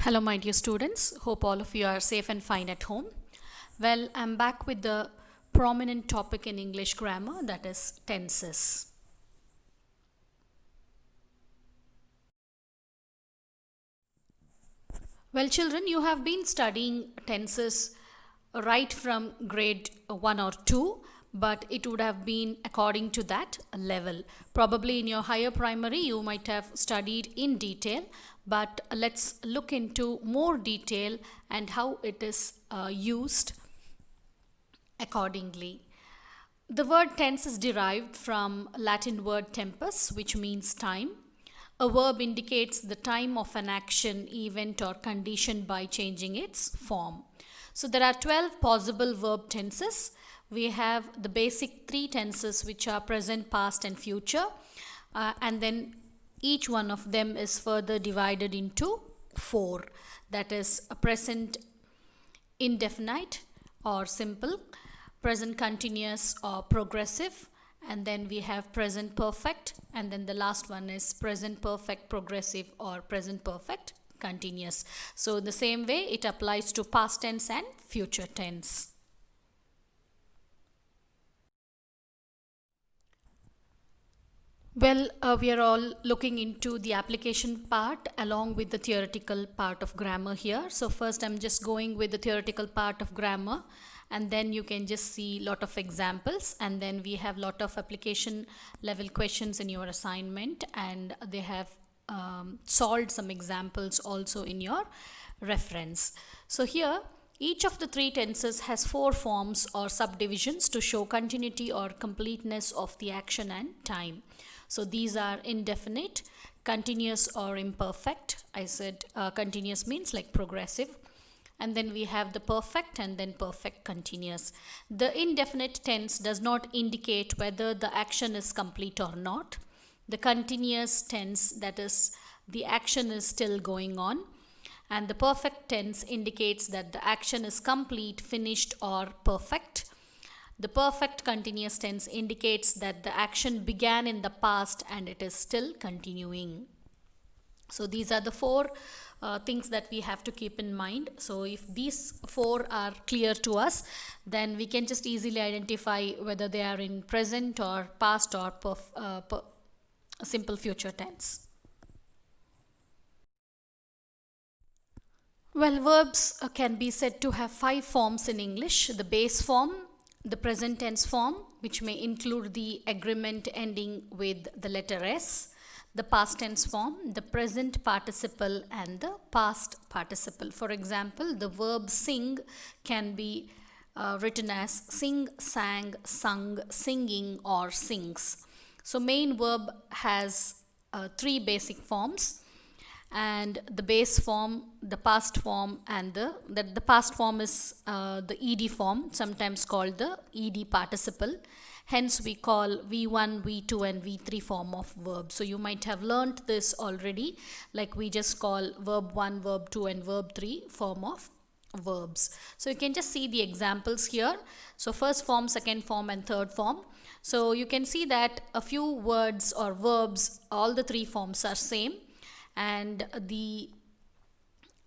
Hello, my dear students. Hope all of you are safe and fine at home. Well, I'm back with the prominent topic in English grammar, that is tenses. Well, children, you have been studying tenses right from grade 1 or 2, but it would have been according to that level. Probably in your higher primary, you might have studied in detail, but let's look into more detail and how it is used accordingly. The word tense is derived from Latin word tempus, which means time. A verb indicates the time of an action, event, or condition by changing its form. So there are 12 possible verb tenses. We have the basic three tenses, which are present, past, and future. And then each one of them is further divided into four. That is a present indefinite or simple, present continuous or progressive, and then we have present perfect, and then the last one is present perfect progressive or present perfect continuous. So the same way it applies to past tense and future tense. Well, we are all looking into the application part along with the theoretical part of grammar here. So first I'm just going with the theoretical part of grammar, and then you can just see lot of examples, and then we have lot of application level questions in your assignment, and they have solved some examples also in your reference. So here each of the three tenses has four forms or subdivisions to show continuity or completeness of the action and time. So these are indefinite, continuous or imperfect. I said continuous means like progressive. And then we have the perfect and then perfect continuous. The indefinite tense does not indicate whether the action is complete or not. The continuous tense, that is, the action is still going on. And the perfect tense indicates that the action is complete, finished, or perfect. The perfect continuous tense indicates that the action began in the past and it is still continuing. So these are the four things that we have to keep in mind. So if these four are clear to us, then we can just easily identify whether they are in present or past or simple future tense. Well, verbs can be said to have five forms in English: the base form, the present tense form, which may include the agreement ending with the letter S, the past tense form, the present participle, and the past participle. For example, the verb sing can be written as sing, sang, sung, singing, or sings. So main verb has three basic forms, and the base form, the past form, and the past form is the ed form, sometimes called the ed participle. Hence we call v1, v2, and v3 form of verb. So you might have learnt this already, like we just call verb 1, verb 2, and verb 3 form of verbs. So you can just see the examples here. So first form, second form, and third form. So you can see that a few words or verbs, all the three forms are same, and the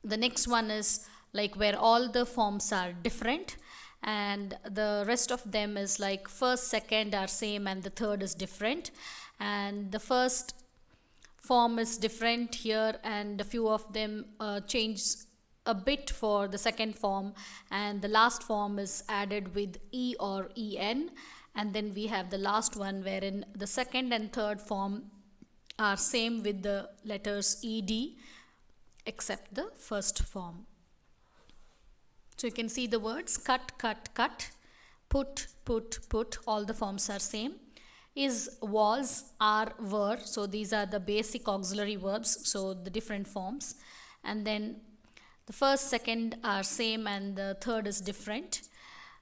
next one is like where all the forms are different, and the rest of them is like first, second are same, and the third is different, and the first form is different here, and a few of them change a bit for the second form, and the last form is added with e or en, and then we have the last one wherein the second and third form are same with the letters ed except the first form. So you can see the words cut, cut, cut, put, put, put, all the forms are same. Is, was, are, were. So these are the basic auxiliary verbs, so the different forms. And then the first, second are same, and the third is different.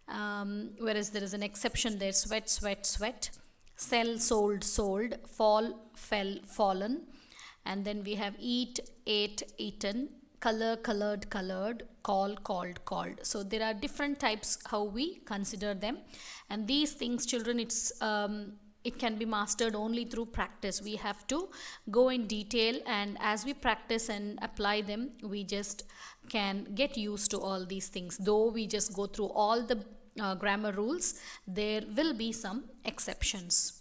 Whereas there is an exception there: sweat, sweat, sweat, sell, sold, sold, fall, fell, fallen. And then we have eat, ate, eaten, color, colored, colored, call, called, called. So there are different types how we consider them, and these things, children, it's it can be mastered only through practice. We have to go in detail, and as we practice and apply them, we just can get used to all these things. Though we just go through all the grammar rules, there will be some exceptions.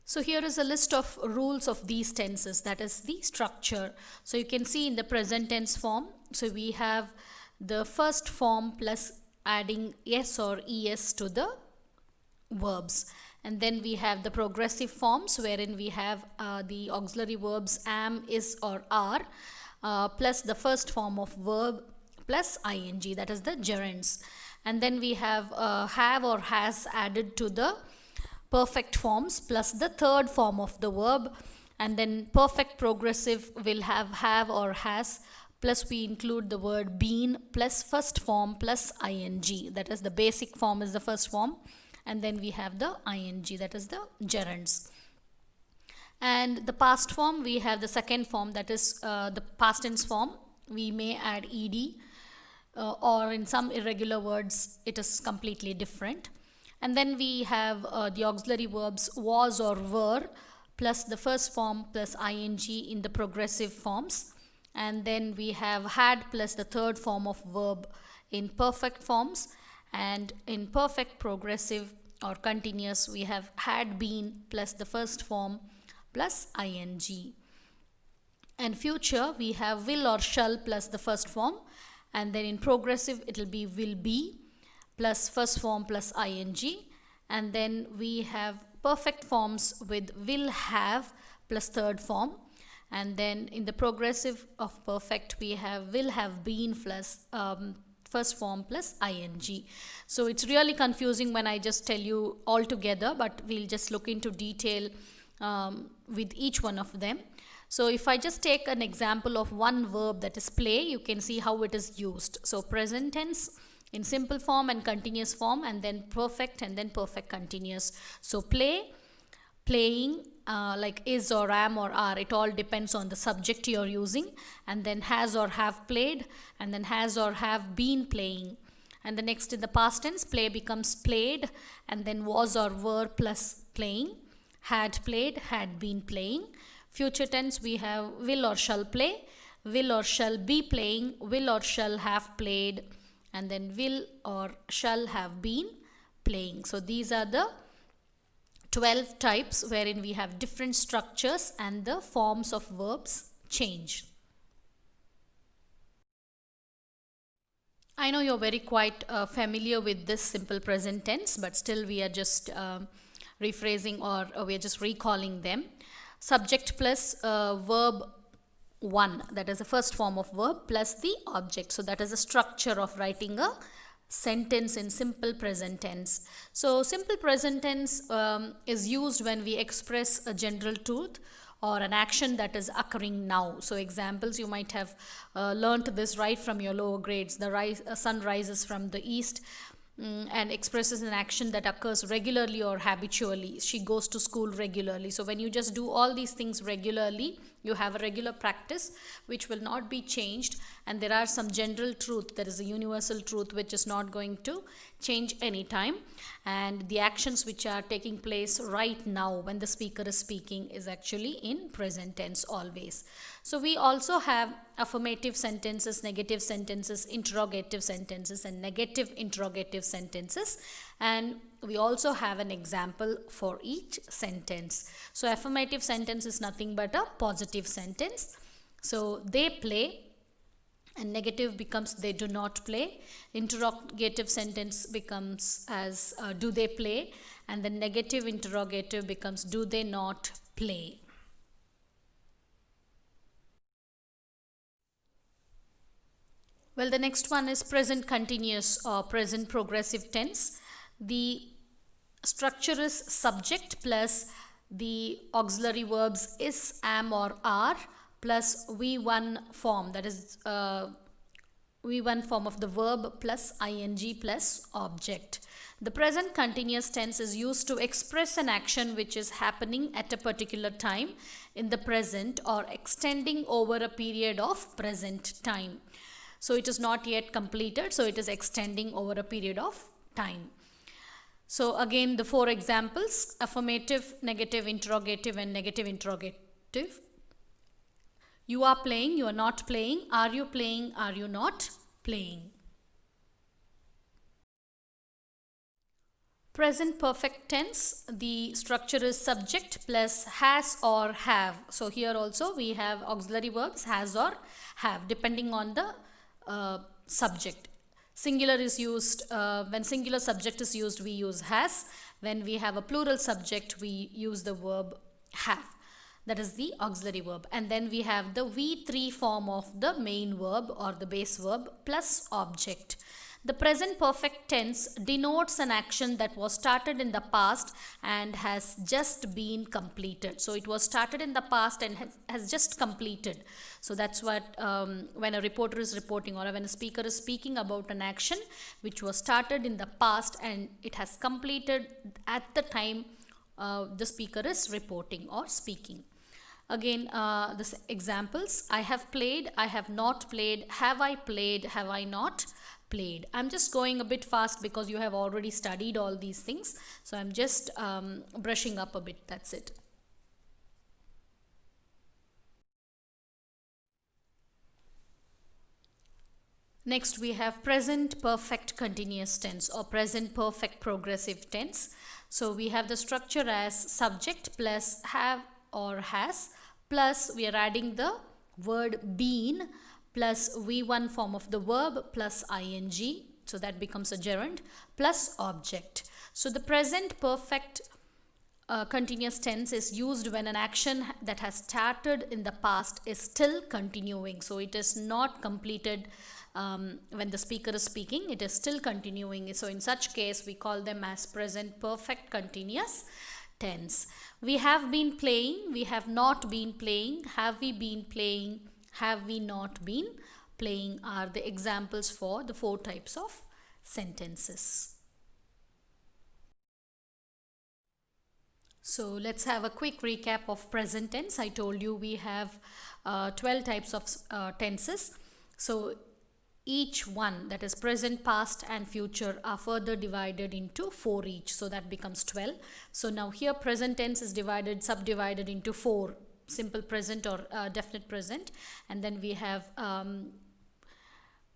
So here is a list of rules of these tenses, that is the structure. So you can see in the present tense form, so we have the first form plus adding s or es to the verbs. And then we have the progressive forms, wherein we have the auxiliary verbs am, is or are, plus the first form of verb plus ing, that is the gerunds. And then we have or has added to the perfect forms plus the third form of the verb. And then perfect progressive will have or has, plus we include the word been plus first form plus ing, that is the basic form is the first form, and then we have the ing, that is the gerunds. And the past form, we have the second form, that is the past tense form. We may add ed, or in some irregular words it is completely different. And then we have the auxiliary verbs was or were plus the first form plus ing in the progressive forms. And then we have had plus the third form of verb in perfect forms. And in perfect progressive or continuous, we have had been plus the first form plus ing. And future, we have will or shall plus the first form. And then in progressive, it will be will be plus first form plus ing. And then we have perfect forms with will have plus third form. And then in the progressive of perfect, we have will have been plus first form plus ing. So it's really confusing when I just tell you all together, but we'll just look into detail with each one of them. So if I just take an example of one verb, that is play, you can see how it is used. So present tense in simple form and continuous form, and then perfect, and then perfect continuous. So play, playing, like is or am or are, it all depends on the subject you're using. And then has or have played, and then has or have been playing. And the next in the past tense, play becomes played, and then was or were plus playing, had played, had been playing. Future tense, we have will or shall play, will or shall be playing, will or shall have played, and then will or shall have been playing. So these are the 12 types wherein we have different structures and the forms of verbs change. I know you're very quite familiar with this simple present tense, but still we are just rephrasing, or we are just recalling them. Subject plus verb 1, that is the first form of verb, plus the object. So that is the structure of writing a sentence in simple present tense. So simple present tense is used when we express a general truth or an action that is occurring now. So examples, you might have learnt this right from your lower grades. The sun rises from the east and expresses an action that occurs regularly or habitually. She goes to school regularly. So when you just do all these things regularly, you have a regular practice which will not be changed, and there are some general truth, there is a universal truth which is not going to change anytime, and the actions which are taking place right now when the speaker is speaking is actually in present tense always. So we also have affirmative sentences, negative sentences, interrogative sentences, and negative interrogative sentences, and we also have an example for each sentence. So affirmative sentence is nothing but a positive sentence. So they play, and negative becomes they do not play. Interrogative sentence becomes as do they play, and the negative interrogative becomes do they not play. Well, the next one is present continuous or present progressive tense. The structure is subject plus the auxiliary verbs is, am or are plus V1 form, that is V1 form of the verb plus ing plus object. The present continuous tense is used to express an action which is happening at a particular time in the present or extending over a period of present time. So it is not yet completed, so it is extending over a period of time. So again, the four examples: affirmative, negative, interrogative, and negative interrogative. You are playing, you are not playing. Are you playing, are you not playing? Present perfect tense, the structure is subject plus has or have. So here also we have auxiliary verbs has or have depending on the subject. Singular is used, when singular subject is used, we use has. When we have a plural subject, we use the verb have. That is the auxiliary verb. And then we have the V3 form of the main verb or the base verb plus object. The present perfect tense denotes an action that was started in the past and has just been completed. So it was started in the past and has just completed. So that's what when a reporter is reporting or when a speaker is speaking about an action which was started in the past and it has completed at the time the speaker is reporting or speaking. Again, the examples: I have played, I have not played, have I played, have I not played. I'm just going a bit fast because you have already studied all these things. So I'm just brushing up a bit, that's it. Next we have present perfect continuous tense or present perfect progressive tense. So we have the structure as subject plus have or has plus we are adding the word been plus V1 form of the verb plus ing. So that becomes a gerund plus object. So the present perfect continuous tense is used when an action that has started in the past is still continuing. So it is not completed when the speaker is speaking, it is still continuing. So in such case, we call them as present perfect continuous tense. We have been playing, we have not been playing, have we been playing, have we not been playing are the examples for the four types of sentences. So let's have a quick recap of present tense. I told you we have 12 types of tenses. So each one, that is present, past and future, are further divided into 4 each. So that becomes 12. So now here present tense is subdivided into 4. Simple present or definite present. And then we have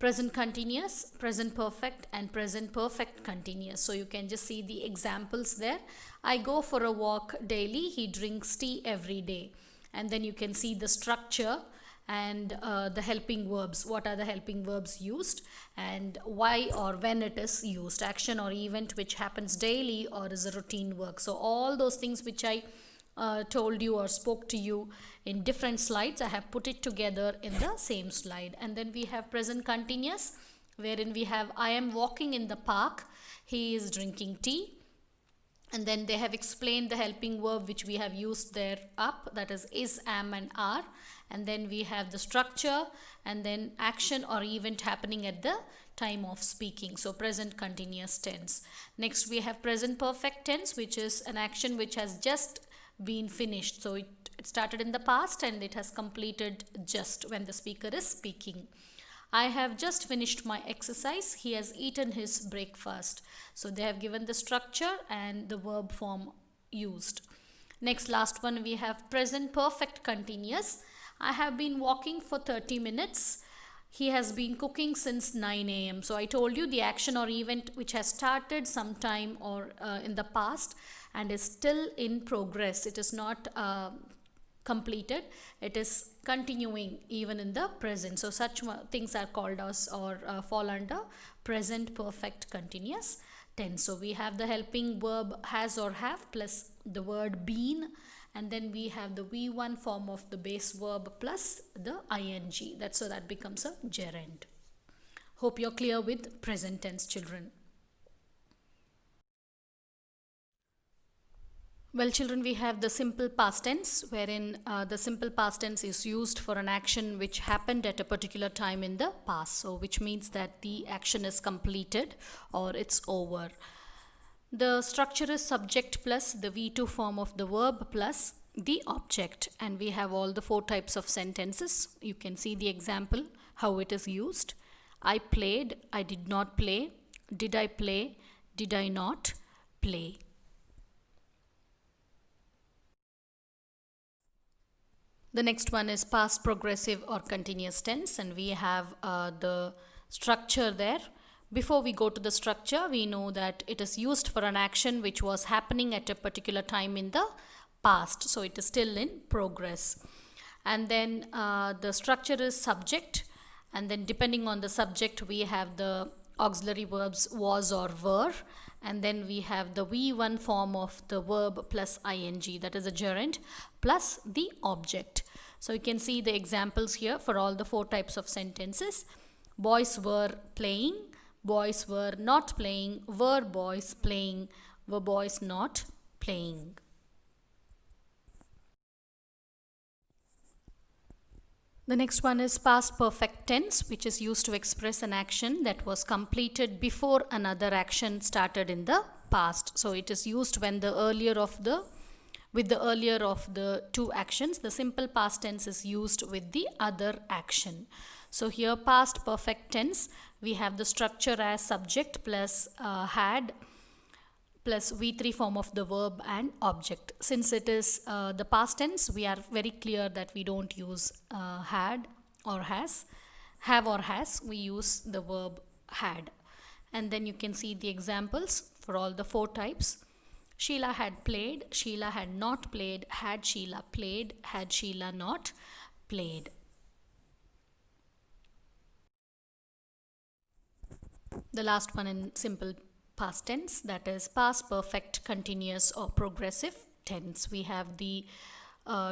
present continuous, present perfect and present perfect continuous. So you can just see the examples there. I go for a walk daily. He drinks tea every day. And then you can see the structure and the helping verbs. What are the helping verbs used and why or when it is used. Action or event which happens daily or is a routine work. So all those things which I told you or spoke to you in different slides, I have put it together in the same slide. And then we have present continuous, wherein we have I am walking in the park, he is drinking tea. And then they have explained the helping verb which we have used there up, that is, am and are. And then we have the structure and then action or event happening at the time of speaking. So present continuous tense. Next we have present perfect tense, which is an action which has just been finished. So it started in the past and it has completed just when the speaker is speaking. I have just finished my exercise. He has eaten his breakfast. So they have given the structure and the verb form used. Next, last one, we have present perfect continuous. I have been walking for 30 minutes. He has been cooking since 9 a.m. So I told you the action or event which has started sometime or in the past and is still in progress. It is not completed, it is continuing even in the present. So such things are called as or fall under present perfect continuous tense. So we have the helping verb has or have plus the word been, and then we have the V1 form of the base verb plus the ing. So that becomes a gerund. Hope you're clear with present tense, children. Well, children, we have the simple past tense, wherein the simple past tense is used for an action which happened at a particular time in the past. So which means that the action is completed or it's over. The structure is subject plus the V2 form of the verb plus the object. And we have all the 4 types of sentences. You can see the example, how it is used. I played, I did not play, did I play, did I not play. The next one is past progressive or continuous tense, and we have the structure there. Before we go to the structure, we know that it is used for an action which was happening at a particular time in the past, so it is still in progress. And then the structure is subject, and then depending on the subject we have the auxiliary verbs was or were, and then we have the V1 form of the verb plus ing, that is a gerund, plus the object. So you can see the examples here for all the 4 types of sentences. Boys were playing, boys were not playing, were boys playing, were boys not playing. The next one is past perfect tense, which is used to express an action that was completed before another action started in the past. So it is used when the earlier of the two actions. The simple past tense is used with the other action. So here past perfect tense, we have the structure as subject plus had plus V3 form of the verb and object. Since it is the past tense, we are very clear that we don't use had or has, have or has, we use the verb had. And then you can see the examples for all the 4 types. Sheila had played, Sheila had not played, had Sheila played, had Sheila not played. The last one in simple past tense, that is past perfect continuous or progressive tense. We have the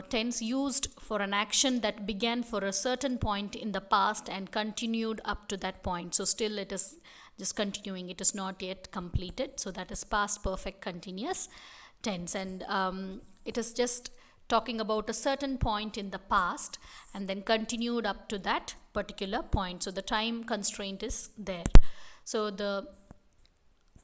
tense used for an action that began for a certain point in the past and continued up to that point. So still it is just continuing, it is not yet completed. So that is past perfect continuous tense, and it is just talking about a certain point in the past and then continued up to that particular point. So the time constraint is there. So the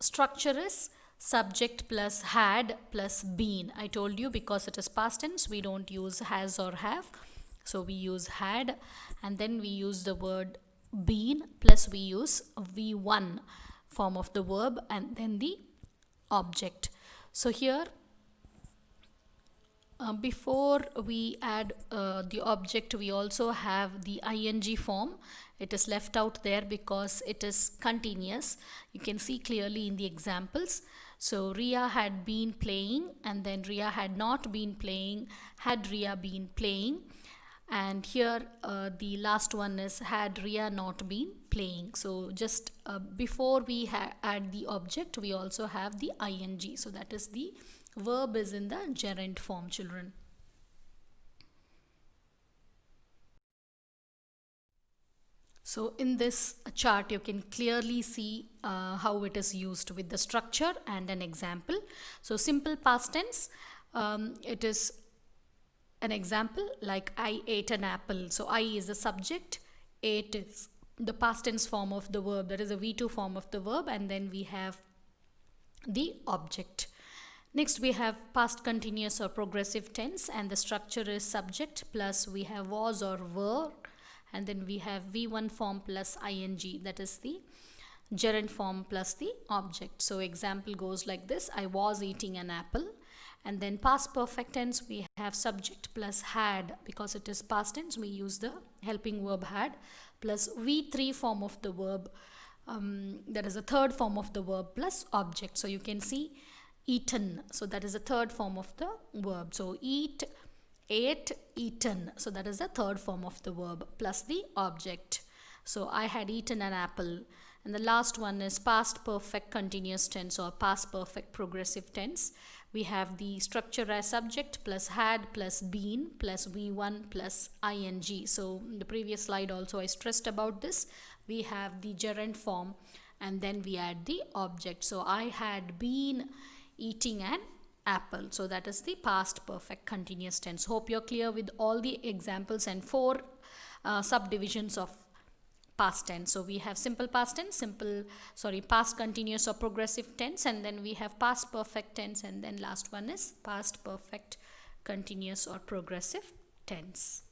structure is subject plus had plus been. I told you because it is past tense we don't use has or have, so we use had, and then we use the word been plus we use V1 form of the verb and then the object. So here before we add the object, we also have the ing form. It is left out there because it is continuous. You can see clearly in the examples. So Ria had been playing, and then Ria had not been playing, had Ria been playing. And here the last one is had Ria not been playing. So just before we add the object, we also have the ing. So that is the verb is in the gerund form, children. So in this chart you can clearly see how it is used with the structure and an example. So simple past tense, it is an example like I ate an apple. So I is the subject, ate is the past tense form of the verb, that is a V2 form of the verb, and then we have the object. Next we have past continuous or progressive tense, and the structure is subject plus we have was or were, and then we have V1 form plus ing, that is the gerund form plus the object. So example goes like this: I was eating an apple. And then past perfect tense we have subject plus had, because it is past tense we use the helping verb had, plus V3 form of the verb, that is the third form of the verb, plus object. So you can see eaten, so that is the third form of the verb. So eat, ate, eaten, so that is the third form of the verb plus the object. So I had eaten an apple. And the last one is past perfect continuous tense or past perfect progressive tense. We have the structure as subject plus had plus been plus V1 plus ing. So in the previous slide also I stressed about this. We have the gerund form and then we add the object. So I had been eating an apple. So that is the past perfect continuous tense. Hope you're clear with all the examples and 4 subdivisions of past tense. So we have simple past tense, past continuous or progressive tense, and then we have past perfect tense, and then last one is past perfect continuous or progressive tense.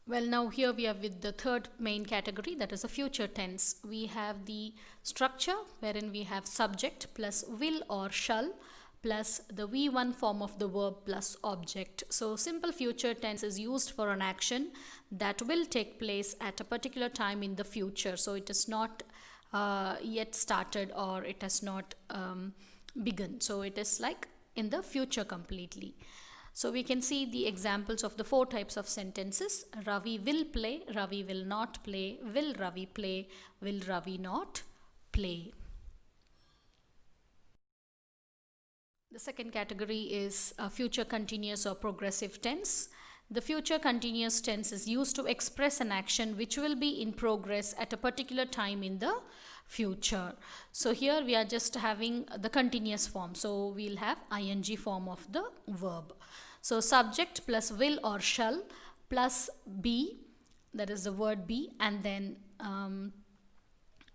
Well, now here we are with the third main category, that is a future tense. We have the structure wherein we have subject plus will or shall plus the V1 form of the verb plus object. So simple future tense is used for an action that will take place at a particular time in the future. So it is not yet started, or it has not begun. So it is like in the future completely. So we can see the examples of the four types of sentences. Ravi will play, Ravi will not play, will Ravi play, will Ravi not play. The second category is future continuous or progressive tense. The future continuous tense is used to express an action which will be in progress at a particular time in the future. So here we are just having the continuous form. So we'll have ing form of the verb. So subject plus will or shall plus be, that is the word be, and then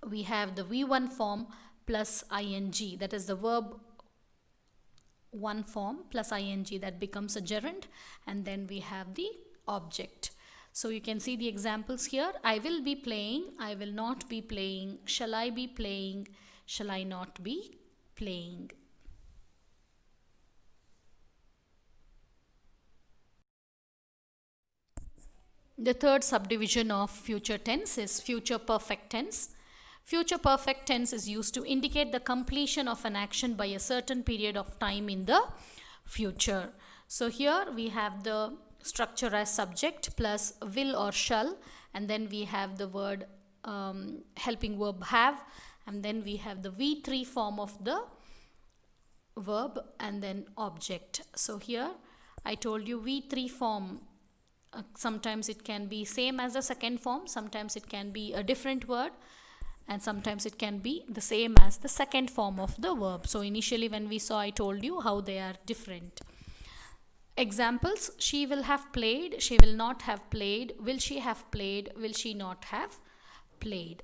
we have the V1 form plus ing, that is the verb one form plus ing, that becomes a gerund, and then we have the object. So you can see the examples here. I will be playing, I will not be playing, shall I be playing, shall I not be playing. The third subdivision of future tense is future perfect tense. Future perfect tense is used to indicate the completion of an action by a certain period of time in the future. So here we have the structure as subject plus will or shall, and then we have the word helping verb have, and then we have the V3 form of the verb and then object. So here I told you V3 form, sometimes it can be same as the second form, sometimes it can be a different word, and sometimes it can be the same as the second form of the verb. So initially when we saw, I told you how they are different. Examples: she will have played, she will not have played, will she have played, will she not have played.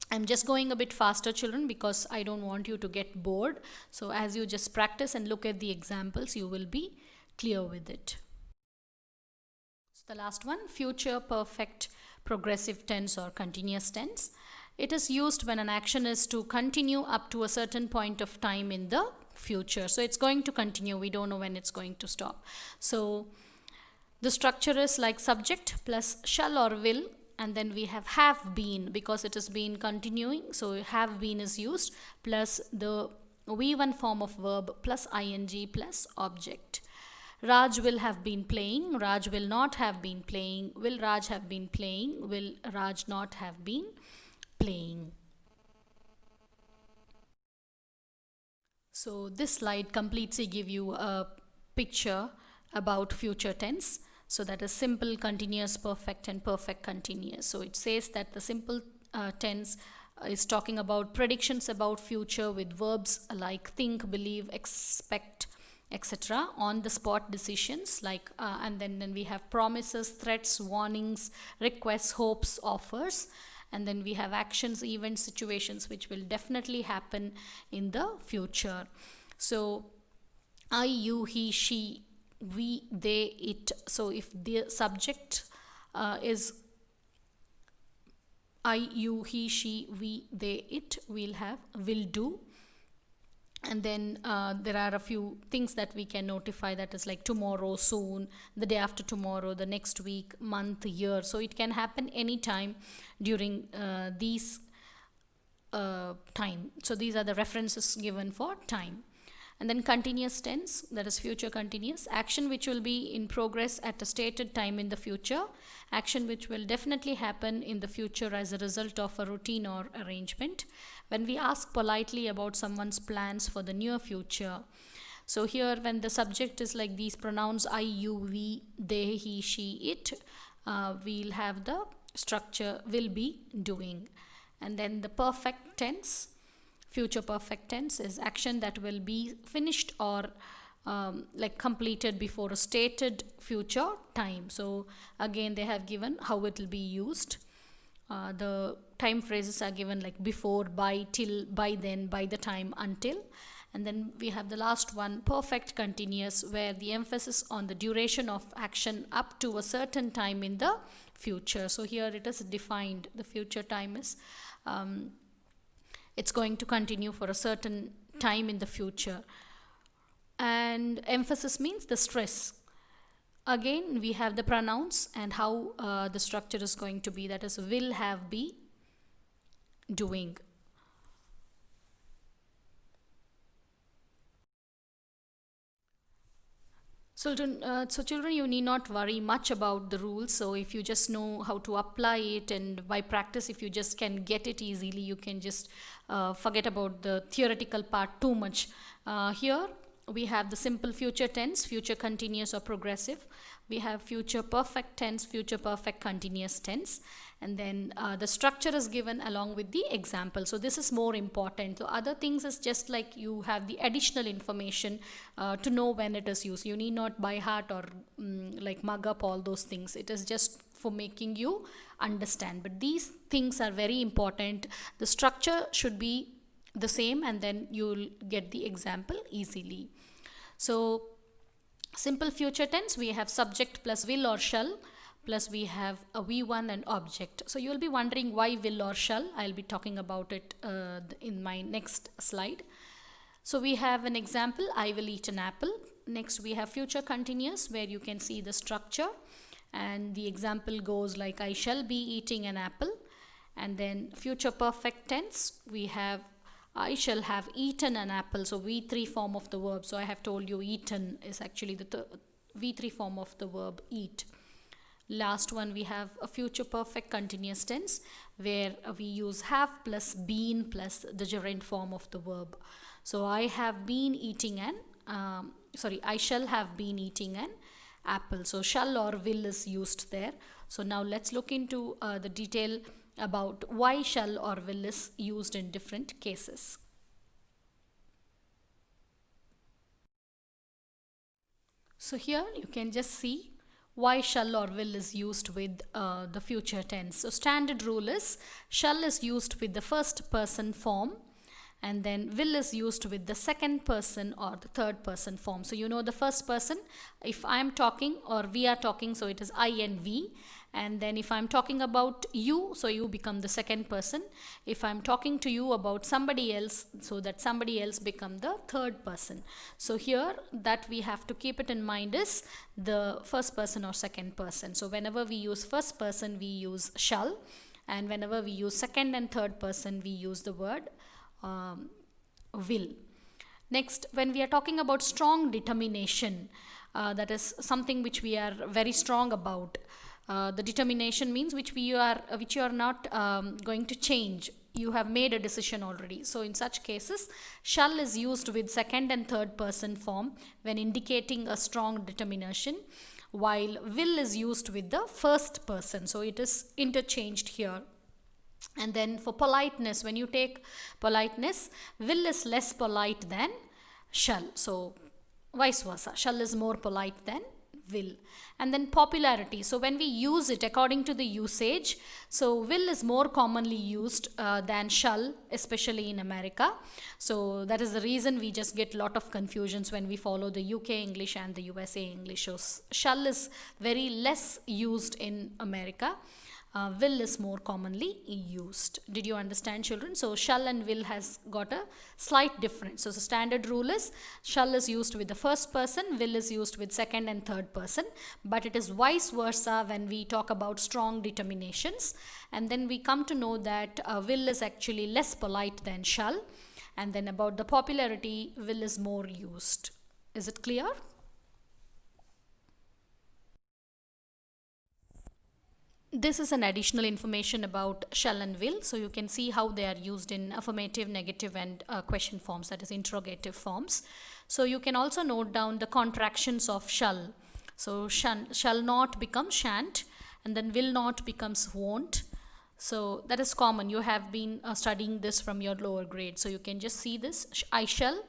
I'm just going a bit faster, children, because I don't want you to get bored. So as you just practice and look at the examples, you will be clear with it. The last one, future perfect progressive tense or continuous tense. It is used when an action is to continue up to a certain point of time in the future. So it's going to continue. We don't know when it's going to stop. So the structure is like subject plus shall or will, and then we have been, because it has been continuing. So have been is used plus the V1 form of verb plus ing plus object. Raj will have been playing, Raj will not have been playing, will Raj have been playing, will Raj not have been playing. So this slide completely gives you a picture about future tense. So that is simple continuous perfect and perfect continuous. So it says that the simple tense is talking about predictions about future with verbs like think, believe, expect, etc. on the spot decisions, like and then we have promises, threats, warnings, requests, hopes, offers, and then we have actions, events, situations which will definitely happen in the future. So I, you, he, she, we, they, it. So if the subject is I, you, he, she, we, they, it, we'll have will do. And then there are a few things that we can notify, that is like tomorrow, soon, the day after tomorrow, the next week, month, year. So it can happen anytime during these time. So these are the references given for time. And then continuous tense, that is future continuous, action which will be in progress at a stated time in the future, action which will definitely happen in the future as a result of a routine or arrangement. When we ask politely about someone's plans for the near future, so here when the subject is like these pronouns I, you, we, they, he, she, it, we'll have the structure will be doing. And then the perfect tense, future perfect tense, is action that will be finished or like completed before a stated future time. So again they have given how it will be used. The time phrases are given like before, by, till, by then, by the time, until. And then we have the last one, perfect continuous, where the emphasis on the duration of action up to a certain time in the future. So here it is defined, the future time is it's going to continue for a certain time in the future. And emphasis means the stress. Again, we have the pronouns and how the structure is going to be, that is will, have, be, doing. So children, you need not worry much about the rules. So if you just know how to apply it, and by practice, if you just can get it easily, you can just forget about the theoretical part too much. Here we have the simple future tense, future continuous or progressive. We have future perfect tense, future perfect continuous tense. And then the structure is given along with the example. So this is more important. So other things is just like you have the additional information to know when it is used. You need not by heart or like mug up all those things. It is just for making you understand. But these things are very important. The structure should be the same, and then you'll get the example easily. So simple future tense, we have subject plus will or shall, plus we have a V1 and object. So you will be wondering why will or shall. I'll be talking about it in my next slide. So we have an example, I will eat an apple. Next we have future continuous, where you can see the structure, and the example goes like I shall be eating an apple. And then future perfect tense, we have I shall have eaten an apple. So V3 form of the verb. So I have told you eaten is actually the V3 form of the verb eat. Last one, we have a future perfect continuous tense, where we use have plus been plus the gerund form of the verb. So I have been eating I shall have been eating an apple. So shall or will is used there. So now let's look into the detail about why shall or will is used in different cases. So here you can just see why shall or will is used with the future tense. So standard rule is shall is used with the first person form, and then will is used with the second person or the third person form. So you know the first person, if I am talking or we are talking, so it is I and we. And then if I'm talking about you, so you become the second person. If I'm talking to you about somebody else, so that somebody else become the third person. So here that we have to keep it in mind is the first person or second person. So whenever we use first person, we use shall, and whenever we use second and third person, we use the word will. Next, when we are talking about strong determination, that is something which we are very strong about. The determination means which you are not going to change. You have made a decision already. So in such cases, shall is used with second and third person form when indicating a strong determination, while will is used with the first person. So it is interchanged here. And then for politeness, when you take politeness, will is less polite than shall. So vice versa, shall is more polite than will. And then popularity, so when we use it according to the usage, so will is more commonly used than shall, especially in America. So that is the reason we just get a lot of confusions when we follow the UK English and the USA English. So shall is very less used in America. Will is more commonly used. Did you understand, children? So shall and will has got a slight difference. So the standard rule is shall is used with the first person, will is used with second and third person, but it is vice versa when we talk about strong determinations. And then we come to know that will is actually less polite than shall. And then about the popularity, will is more used. Is it clear? This is an additional information about shall and will. So you can see how they are used in affirmative, negative and question forms, that is interrogative forms. So you can also note down the contractions of shall. So shall not become shan't, and then will not becomes won't. So that is common. You have been studying this from your lower grade. So you can just see this. I shall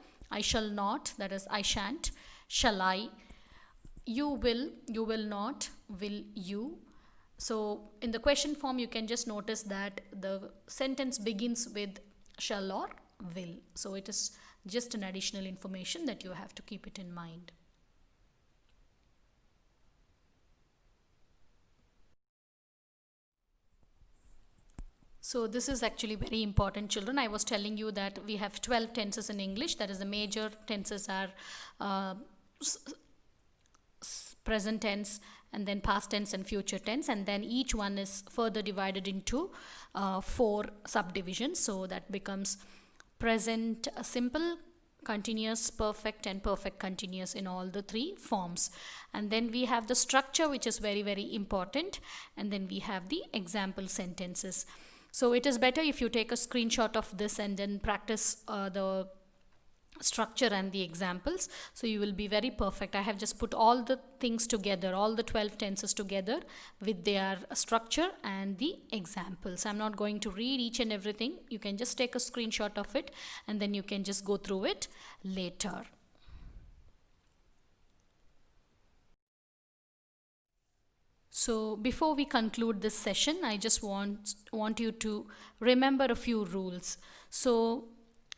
not, that is I shan't. Shall I, you will not, will you. So in the question form, you can just notice that the sentence begins with shall or will. So it is just an additional information that you have to keep it in mind. So this is actually very important, children. I was telling you that we have 12 tenses in English. That is, the major tenses are present tense, and then past tense and future tense, and then each one is further divided into 4 subdivisions. So that becomes present simple, continuous, perfect, and perfect continuous in all the 3 forms. And then we have the structure, which is very, very important, and then we have the example sentences. So it is better if you take a screenshot of this and then practice the structure and the examples, so you will be very perfect. I have just put all the things together, all the 12 tenses together with their structure and the examples. I'm not going to read each and everything. You can just take a screenshot of it and then you can just go through it later. So before we conclude this session, I just want you to remember a few rules. So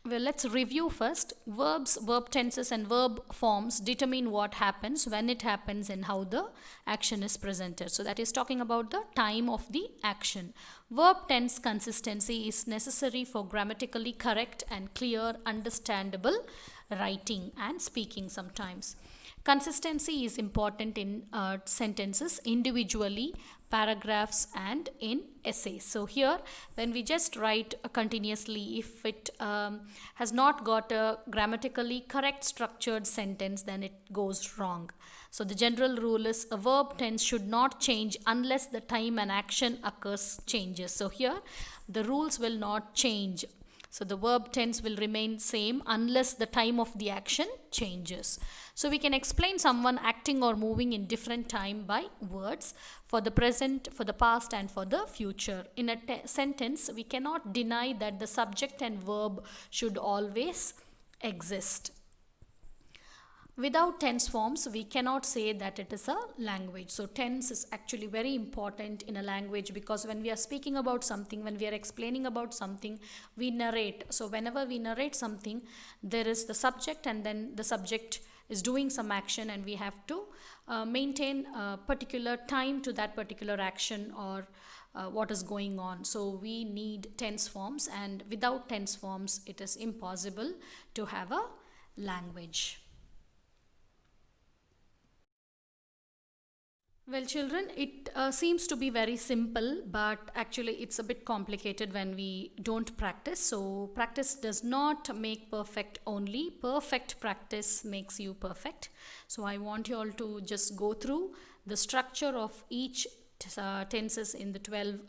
let's review first. Verbs, verb tenses, and verb forms determine what happens, when it happens, and how the action is presented. So that is talking about the time of the action. Verb tense consistency is necessary for grammatically correct and clear, understandable writing and speaking sometimes. Consistency is important in sentences individually, paragraphs, and in essays. So here, when we just write continuously, if it has not got a grammatically correct structured sentence, then it goes wrong. So the general rule is a verb tense should not change unless the time and action occurs changes. So here, the rules will not change. So the verb tense will remain same unless the time of the action changes. So we can explain someone acting or moving in different time by words for the present, for the past, and for the future. In a sentence, we cannot deny that the subject and verb should always exist. Without tense forms, we cannot say that it is a language. So tense is actually very important in a language, because when we are speaking about something, when we are explaining about something, we narrate. So whenever we narrate something, there is the subject, and then the subject is doing some action, and we have to maintain a particular time to that particular action or what is going on. So we need tense forms, and without tense forms, it is impossible to have a language. Well, children, it seems to be very simple, but actually it's a bit complicated when we don't practice. So practice does not make perfect only. Perfect practice makes you perfect. So I want you all to just go through the structure of each tenses in the 12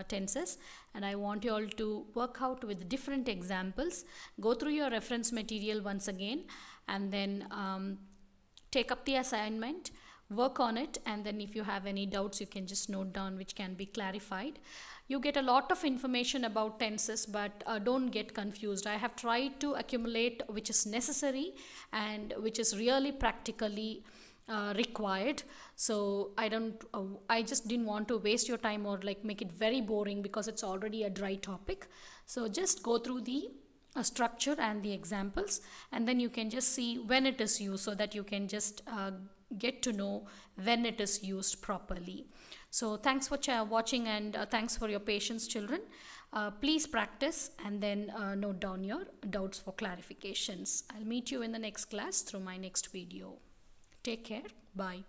tenses, and I want you all to work out with different examples. Go through your reference material once again, and then take up the assignment. Work on it, and then if you have any doubts, you can just note down, which can be clarified. You get a lot of information about tenses, but don't get confused. I have tried to accumulate which is necessary and which is really practically required. So I just didn't want to waste your time or like make it very boring, because it's already a dry topic. So just go through the structure and the examples, and then you can just see when it is used, so that you can just get to know when it is used properly. So thanks for watching, and thanks for your patience, children. Please practice and then note down your doubts for clarifications. I'll meet you in the next class through my next video. Take care. Bye.